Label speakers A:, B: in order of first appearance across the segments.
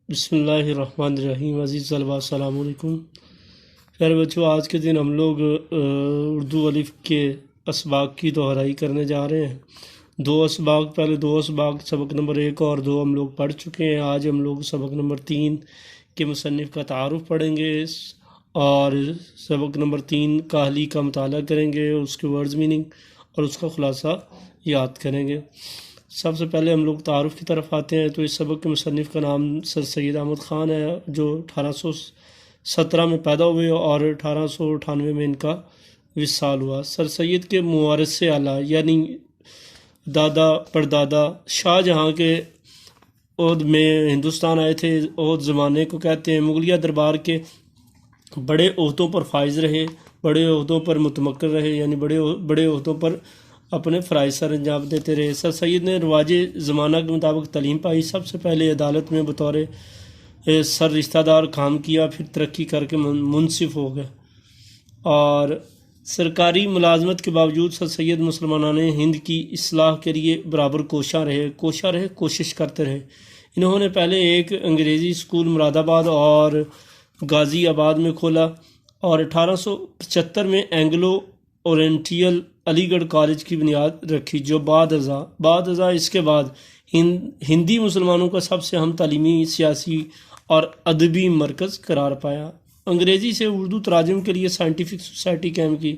A: بسم اللہ الرحمن الرحیم۔ عزیز طلباء السلام علیکم۔ پیارے بچوں، آج کے دن ہم لوگ اردو الف کے اسباق کی دہرائی کرنے جا رہے ہیں۔ پہلے دو اسباق سبق نمبر 1 اور 2 ہم لوگ پڑھ چکے ہیں۔ آج ہم لوگ سبق نمبر 3 کے مصنف کا تعارف پڑھیں گے اور سبق نمبر 3 کاہلی کا مطالعہ کریں گے، اس کے ورڈز میننگ اور اس کا خلاصہ یاد کریں گے۔ سب سے پہلے ہم لوگ تعارف کی طرف آتے ہیں۔ تو اس سبق کے مصنف کا نام سر سید احمد خان ہے، جو 1817 میں پیدا ہوئے اور 1898 میں ان کا وصال ہوا۔ سر سید کے موارث اعلیٰ یعنی دادا پردادا شاہ جہاں کے عہد میں ہندوستان آئے تھے۔ عہد زمانے کو کہتے ہیں۔ مغلیہ دربار کے بڑے عہدوں پر فائز رہے، بڑے عہدوں پر متمکن رہے، یعنی بڑے عہدوں پر اپنے فرائض سر انجام دیتے رہے۔ سر سید نے رواج زمانہ کے مطابق تعلیم پائی۔ سب سے پہلے عدالت میں بطور سر رشتہ دار کام کیا، پھر ترقی کر کے منصف ہو گئے، اور سرکاری ملازمت کے باوجود سر سید مسلمانان ہند کی اصلاح کے لیے برابر کوشش کرتے رہے۔ انہوں نے پہلے ایک انگریزی اسکول مراد آباد اور غازی آباد میں کھولا اور 1875 میں اینگلو اورینٹیل علی گڑھ کالج کی بنیاد رکھی، جو بعد ازاں اس کے بعد ہندی مسلمانوں کا سب سے اہم تعلیمی، سیاسی اور ادبی مرکز قرار پایا۔ انگریزی سے اردو تراجم کے لیے سائنٹیفک سوسائٹی قائم کی۔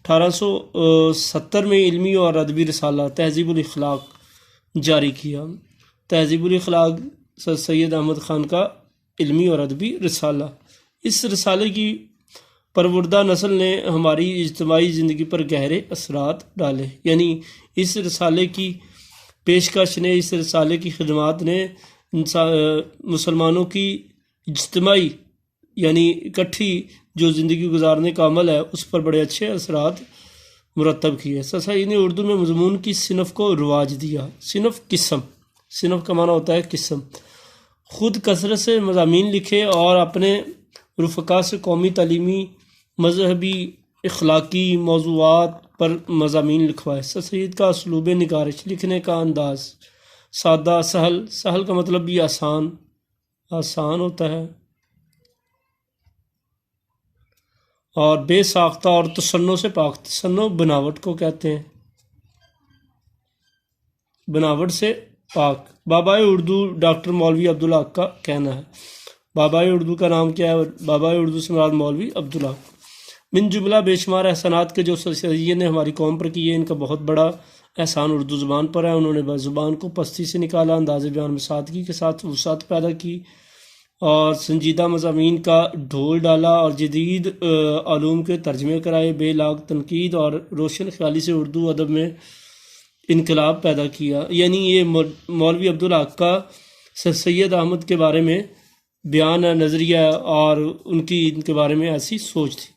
A: 1870 میں علمی اور ادبی رسالہ تہذیب الاخلاق جاری کیا۔ تہذیب الاخلاق سر سید احمد خان کا علمی اور ادبی رسالہ۔ اس رسالے کی پروردہ نسل نے ہماری اجتماعی زندگی پر گہرے اثرات ڈالے، یعنی اس رسالے کی پیشکش نے، اس رسالے کی خدمات نے مسلمانوں کی اجتماعی یعنی اکٹھی جو زندگی گزارنے کا عمل ہے اس پر بڑے اچھے اثرات مرتب کیے۔ سر سید نے اردو میں مضمون کی صنف کو رواج دیا۔ صنف کا معنی ہوتا ہے قسم۔ خود کثرت سے مضامین لکھے اور اپنے رفقا سے قومی، تعلیمی، مذہبی، اخلاقی موضوعات پر مضامین لکھوائے۔ سر سید کا اسلوب نگارش، لکھنے کا انداز سادہ، سہل کا مطلب بھی آسان ہوتا ہے، اور بے ساختہ اور تصنع سے پاک۔ تصنع بناوٹ کو کہتے ہیں، بناوٹ سے پاک۔ بابائے اردو ڈاکٹر مولوی عبدالحق کا کہنا ہے۔ بابائے اردو کا نام کیا ہے؟ بابائے اردو سے مراد مولوی عبدالحق۔ من جملہ بے شمار احسانات کے جو سر سید نے ہماری قوم پر کیے، ان کا بہت بڑا احسان اردو زبان پر ہے۔ انہوں نے زبان کو پستی سے نکالا، انداز بیان میں سادگی کے ساتھ وسعت پیدا کی اور سنجیدہ مضامین کا ڈھول ڈالا اور جدید علوم کے ترجمے کرائے۔ بے لاگ تنقید اور روشن خیالی سے اردو ادب میں انقلاب پیدا کیا۔ یعنی یہ مولوی عبدالحق کا سر سید احمد کے بارے میں بیان ہے، نظریہ اور ان کے بارے میں ایسی سوچ تھی۔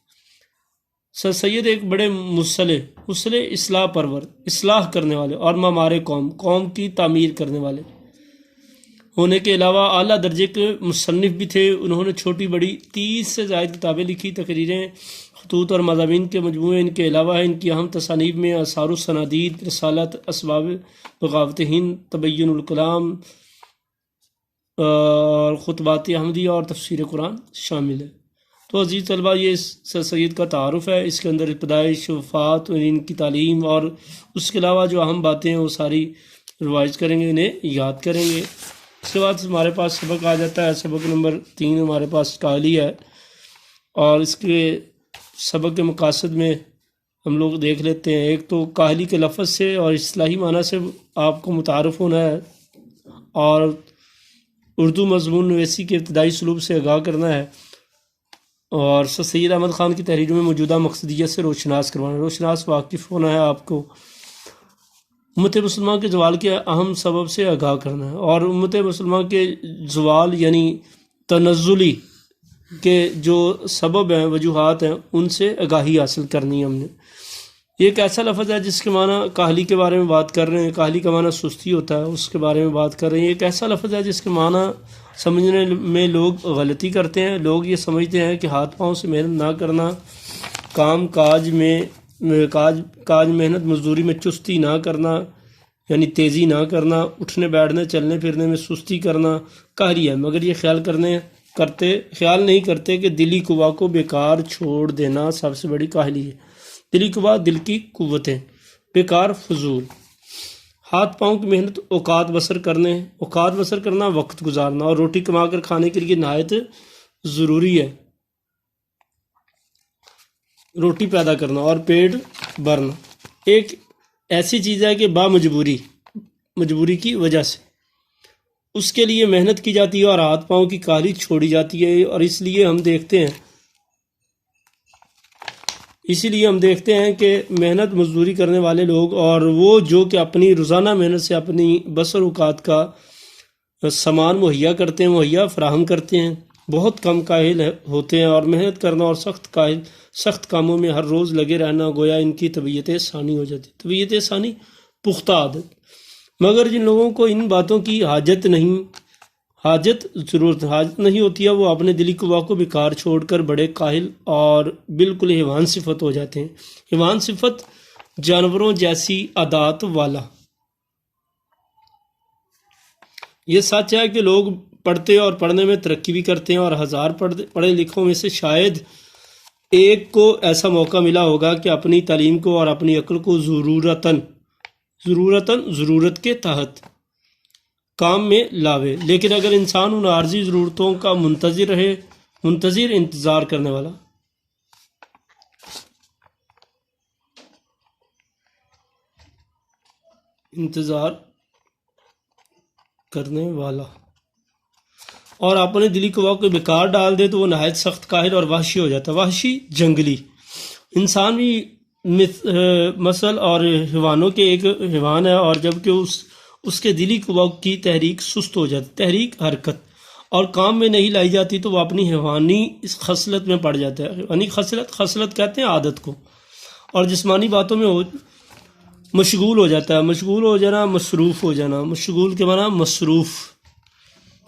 A: سر سید ایک بڑے مصلح، اصلاح پرور، اصلاح کرنے والے اور معمار قوم کی تعمیر کرنے والے ہونے کے علاوہ اعلیٰ درجے کے مصنف بھی تھے۔ انہوں نے چھوٹی بڑی 30 سے زائد کتابیں لکھی، تقریریں، خطوط اور مضامین کے مجموعے ان کے علاوہ ہیں۔ ان کی اہم تصانیف میں آثار السنادید، رسالت، اسباب بغاوت ہند، تبین الکلام اور خطبات احمدیہ اور تفسیر قرآن شامل ہے۔ تو عزیز طلبہ، یہ سر سید کا تعارف ہے۔ اس کے اندر پیدائش، وفات، ان کی تعلیم اور اس کے علاوہ جو اہم باتیں ہیں وہ ساری ریوائز کریں گے، انہیں یاد کریں گے۔ اس کے بعد ہمارے پاس سبق آ جاتا ہے۔ سبق نمبر 3 ہمارے پاس کاہلی ہے، اور اس کے سبق کے مقاصد میں ہم لوگ دیکھ لیتے ہیں۔ ایک تو کاہلی کے لفظ سے اور اصطلاحی معنی سے آپ کو متعارف ہونا ہے، اور اردو مضمون نویسی کے ابتدائی سلوک سے آگاہ کرنا ہے، اور سر سید احمد خان کی تحریروں میں موجودہ مقصدیت سے روشناس واقف ہونا ہے آپ کو۔ امت مسلمہ کے زوال کے اہم سبب سے آگاہ کرنا ہے، اور امت مسلمہ کے زوال یعنی تنزلی کے جو سبب ہیں، وجوہات ہیں، ان سے آگاہی حاصل کرنی ہے ہم نے۔ یہ ایک ایسا لفظ ہے جس کے معنی کاہلی کے بارے میں بات کر رہے ہیں۔ کاہلی کا معنی سستی ہوتا ہے، اس کے بارے میں بات کر رہے ہیں۔ یہ ایک ایسا لفظ ہے جس کے معنی سمجھنے میں لوگ غلطی کرتے ہیں۔ لوگ یہ سمجھتے ہیں کہ ہاتھ پاؤں سے محنت نہ کرنا، کاج محنت مزدوری میں چستی نہ کرنا، یعنی تیزی نہ کرنا، اٹھنے بیٹھنے چلنے پھرنے میں سستی کرنا کاہلی ہے، مگر یہ خیال نہیں کرتے کہ دلی قوا کو بیکار چھوڑ دینا سب سے بڑی کاہلی ہے۔ دلی قوا دل کی قوتیں، بیکار فضول، ہاتھ پاؤں کی محنت اوقات بسر کرنا وقت گزارنا، اور روٹی کما کر کھانے کے لیے نہایت ضروری ہے روٹی پیدا کرنا اور پیٹ بھرنا ایک ایسی چیز ہے کہ مجبوری کی وجہ سے اس کے لیے محنت کی جاتی ہے اور ہاتھ پاؤں کی کاہلی چھوڑی جاتی ہے، اور اس لیے ہم دیکھتے ہیں کہ محنت مزدوری کرنے والے لوگ اور وہ جو کہ اپنی روزانہ محنت سے اپنی بسر اوقات کا سامان مہیا فراہم کرتے ہیں، بہت کم کاہل ہوتے ہیں، اور محنت کرنا اور سخت کاموں میں ہر روز لگے رہنا گویا ان کی طبیعت ثانی ہو جاتی، طبیعت ثانی پختہ عادت۔ مگر جن لوگوں کو ان باتوں کی حاجت نہیں ہوتی ہے، وہ اپنے دلی قوا کو بیکار چھوڑ کر بڑے کاہل اور بالکل حیوان صفت ہو جاتے ہیں۔ حیوان صفت جانوروں جیسی عادات والا۔ یہ سچ ہے کہ لوگ پڑھتے اور پڑھنے میں ترقی بھی کرتے ہیں، اور ہزار پڑھے لکھوں میں سے شاید ایک کو ایسا موقع ملا ہوگا کہ اپنی تعلیم کو اور اپنی عقل کو ضرورت کے تحت کام میں لاوے، لیکن اگر انسان ان عارضی ضرورتوں کا انتظار کرنے والا اور اپنے دلی قوا کو بیکار ڈال دے تو وہ نہایت سخت کاہل اور وحشی ہو جاتا ہے، وحشی جنگلی۔ انسان بھی مثل اور حیوانوں کے ایک حیوان ہے، اور جبکہ اس کے دلی قوا کی تحریک سست ہو جاتی، تحریک حرکت اور کام میں نہیں لائی جاتی تو وہ اپنی حیوانی اس خصلت میں پڑ جاتا ہے۔ حیوانی خصلت کہتے ہیں عادت کو، اور جسمانی باتوں میں مشغول ہو جاتا ہے۔ مشغول ہو جانا، مصروف ہو جانا، مشغول کے معنی مصروف،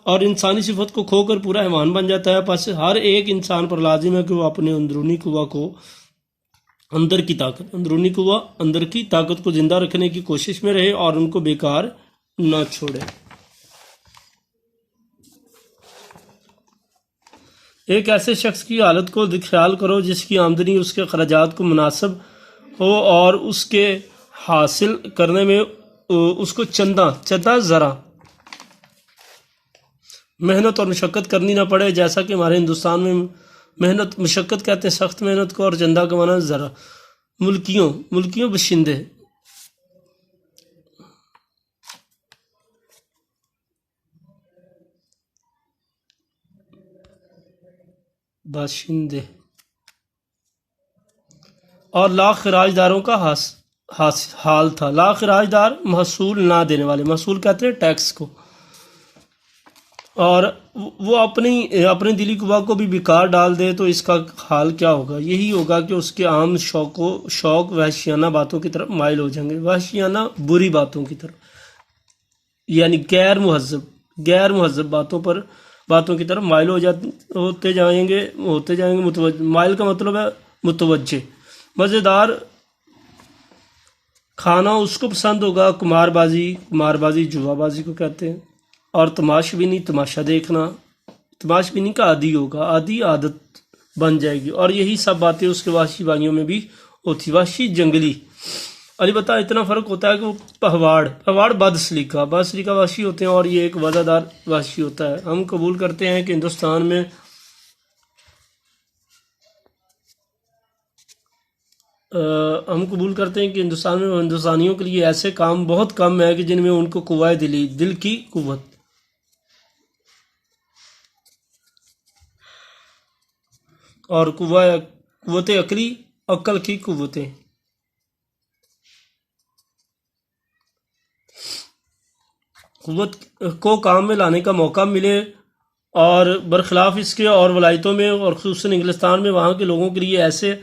A: اور انسانی صفت کو کھو کر پورا حیوان بن جاتا ہے۔ پس ہر ایک انسان پر لازم ہے کہ وہ اپنے اندرونی طاقت کو زندہ رکھنے کی کوشش میں رہے اور ان کو بیکار نہ چھوڑے۔ ایک ایسے شخص کی حالت کو خیال کرو جس کی آمدنی اس کے اخراجات کو مناسب ہو اور اس کے حاصل کرنے میں اس کو چندہ ذرا محنت اور مشقت کرنی نہ پڑے، جیسا کہ ہمارے ہندوستان میں مشقت کہتے ہیں سخت محنت کو، اور چندہ کمانا ذرا۔ ملکیوں باشندے اور لاکھ خراج داروں کا حال تھا۔ لاکھ خراج دار محصول نہ دینے والے، محصول کہتے ہیں ٹیکس کو، اور وہ اپنے دلی قوا کو بھی بیکار ڈال دے تو اس کا حال کیا ہوگا؟ یہی ہوگا کہ اس کے عام شوق وحشیانہ باتوں کی طرف مائل ہو جائیں گے، وحشیانہ بری باتوں کی طرف، یعنی غیر مہذب باتوں کی طرف مائل ہوتے جائیں گے۔ مائل کا مطلب ہے متوجہ۔ مزیدار کھانا اس کو پسند ہوگا، قمار بازی جوا بازی کو کہتے ہیں، اور تماشا دیکھنا، تماش بینی کا عادی ہوگا، عادت بن جائے گی، اور یہی سب باتیں اس کے وحشی بھائیوں میں بھی ہوتی۔ وحشی جنگلی، البتہ اتنا فرق ہوتا ہے کہ وہ پہواڑ بد سلیقہ وحشی ہوتے ہیں، اور یہ ایک وفادار وحشی ہوتا ہے۔ ہم قبول کرتے ہیں کہ ہندوستان میں ہندوستانیوں کے لیے ایسے کام بہت کم ہے کہ جن میں ان کو قوہ دل کی قوت اور قوت عقل کی قوتیں قوت کو کام میں لانے کا موقع ملے، اور برخلاف اس کے اور ولایتوں میں اور خصوصاً انگلستان میں وہاں کے لوگوں کے لیے ایسے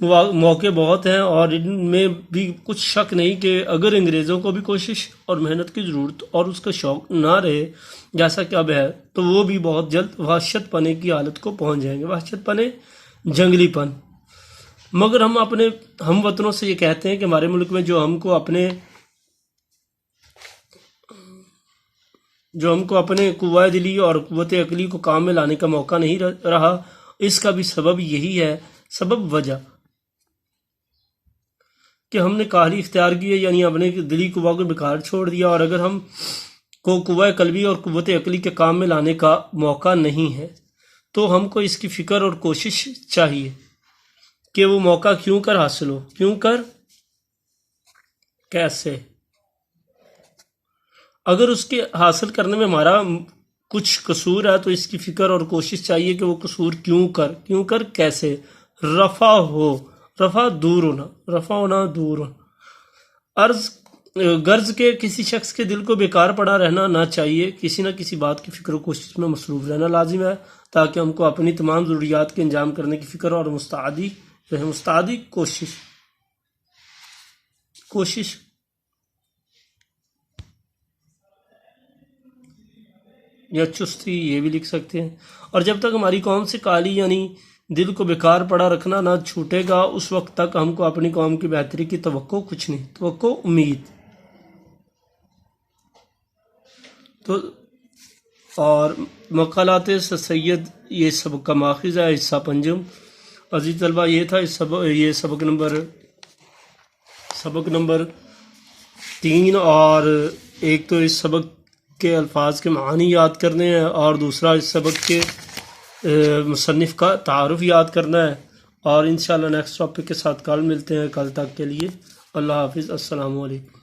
A: موقع بہت ہیں، اور ان میں بھی کچھ شک نہیں کہ اگر انگریزوں کو بھی کوشش اور محنت کی ضرورت اور اس کا شوق نہ رہے جیسا کہ اب ہے، تو وہ بھی بہت جلد وحشت پنے کی حالت کو پہنچ جائیں گے، وحشت پنے، جنگلی پن۔ مگر ہم اپنے ہم وطنوں سے یہ کہتے ہیں کہ ہمارے ملک میں جو ہم کو اپنے جو ہم کو اپنے قوہ دلی اور قوت عقلی کو کام میں لانے کا موقع نہیں رہا، اس کا بھی سبب یہی ہے، سبب وجہ کہ ہم نے کاہلی اختیار کی ہے، یعنی اپنے دلی قوہ کو بیکار چھوڑ دیا، اور اگر ہم کو قوہ قلبی اور قوت عقلی کے کام میں لانے کا موقع نہیں ہے تو ہم کو اس کی فکر اور کوشش چاہیے کہ وہ موقع کیوں کر حاصل ہو، کیوں کر، کیسے۔ اگر اس کے حاصل کرنے میں ہمارا کچھ قصور ہے تو اس کی فکر اور کوشش چاہیے کہ وہ قصور کیوں کر کیسے رفع ہو، رفع دور ہونا دور ہونا۔ غرض کے کسی شخص کے دل کو بیکار پڑا رہنا نہ چاہیے، کسی نہ کسی بات کی فکر و کوشش میں مصروف رہنا لازم ہے تاکہ ہم کو اپنی تمام ضروریات کے انجام کرنے کی فکر اور مستعدی کوشش یا چستی، یہ بھی لکھ سکتے ہیں۔ اور جب تک ہماری قوم سے کالی یعنی دل کو بیکار پڑا رکھنا نہ چھوٹے گا، اس وقت تک ہم کو اپنی قوم کی بہتری کی توقع کچھ نہیں، توقع امید۔ تو اور مقالات سید یہ سبق کا ماخذ ہے، حصہ پنجم۔ عزیز طلبہ، یہ تھا یہ سبق نمبر 3، اور ایک تو اس سبق کے الفاظ کے معانی یاد کرنے ہیں، اور دوسرا اس سبق کے مصنف کا تعارف یاد کرنا ہے، اور انشاءاللہ نیکسٹ ٹاپک کے ساتھ کل ملتے ہیں۔ کل تک کے لیے اللہ حافظ، السلام علیکم۔